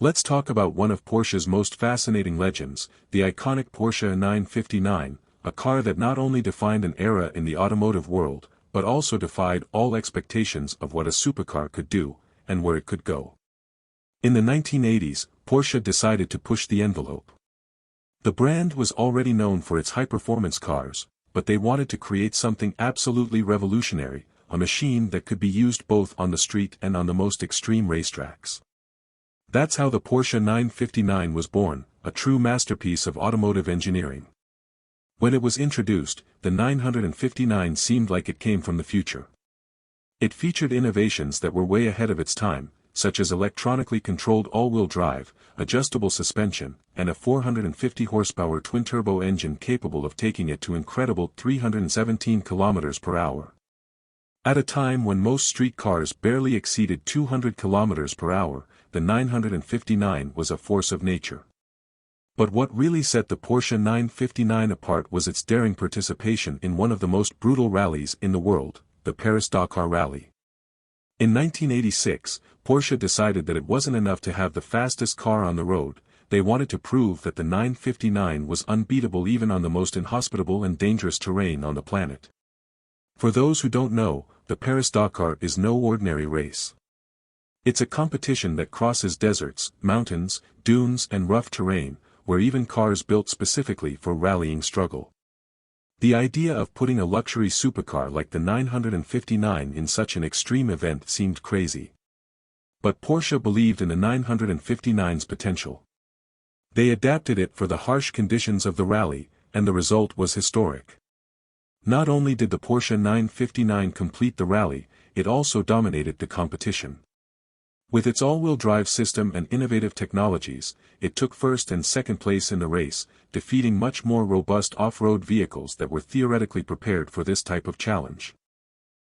Let's talk about one of Porsche's most fascinating legends, the iconic Porsche 959, a car that not only defined an era in the automotive world, but also defied all expectations of what a supercar could do, and where it could go. In the 1980s, Porsche decided to push the envelope. The brand was already known for its high-performance cars, but they wanted to create something absolutely revolutionary, a machine that could be used both on the street and on the most extreme racetracks. That's how the Porsche 959 was born, a true masterpiece of automotive engineering. When it was introduced, the 959 seemed like it came from the future. It featured innovations that were way ahead of its time, such as electronically controlled all-wheel drive, adjustable suspension, and a 450 horsepower twin-turbo engine capable of taking it to incredible 317 km per hour. At a time when most street cars barely exceeded 200 km per hour, the 959 was a force of nature. But what really set the Porsche 959 apart was its daring participation in one of the most brutal rallies in the world, the Paris-Dakar Rally. In 1986, Porsche decided that it wasn't enough to have the fastest car on the road, they wanted to prove that the 959 was unbeatable even on the most inhospitable and dangerous terrain on the planet. For those who don't know, the Paris-Dakar is no ordinary race. It's a competition that crosses deserts, mountains, dunes and rough terrain, where even cars built specifically for rallying struggle. The idea of putting a luxury supercar like the 959 in such an extreme event seemed crazy. But Porsche believed in the 959's potential. They adapted it for the harsh conditions of the rally, and the result was historic. Not only did the Porsche 959 complete the rally, it also dominated the competition. With its all-wheel drive system and innovative technologies, it took first and second place in the race, defeating much more robust off-road vehicles that were theoretically prepared for this type of challenge.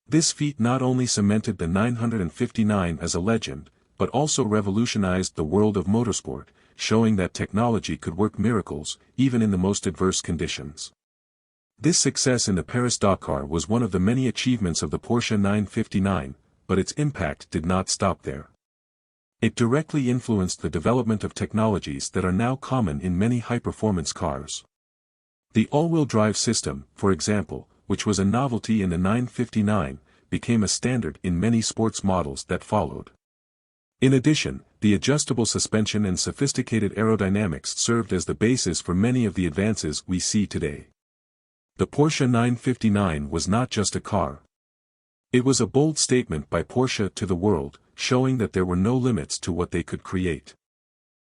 This feat not only cemented the 959 as a legend, but also revolutionized the world of motorsport, showing that technology could work miracles, even in the most adverse conditions. This success in the Paris-Dakar was one of the many achievements of the Porsche 959, but its impact did not stop there. It directly influenced the development of technologies that are now common in many high-performance cars. The all-wheel drive system, for example, which was a novelty in the 959, became a standard in many sports models that followed. In addition, the adjustable suspension and sophisticated aerodynamics served as the basis for many of the advances we see today. The Porsche 959 was not just a car. It was a bold statement by Porsche to the world, showing that there were no limits to what they could create.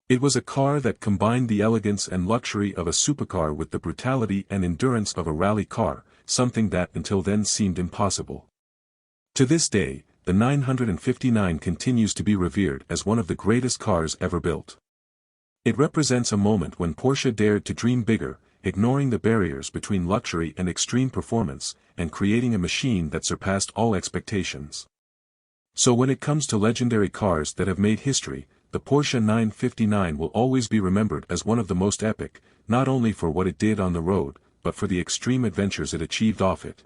It was a car that combined the elegance and luxury of a supercar with the brutality and endurance of a rally car, something that until then seemed impossible. To this day, the 959 continues to be revered as one of the greatest cars ever built. It represents a moment when Porsche dared to dream bigger, ignoring the barriers between luxury and extreme performance, and creating a machine that surpassed all expectations. So when it comes to legendary cars that have made history, the Porsche 959 will always be remembered as one of the most epic, not only for what it did on the road, but for the extreme adventures it achieved off it.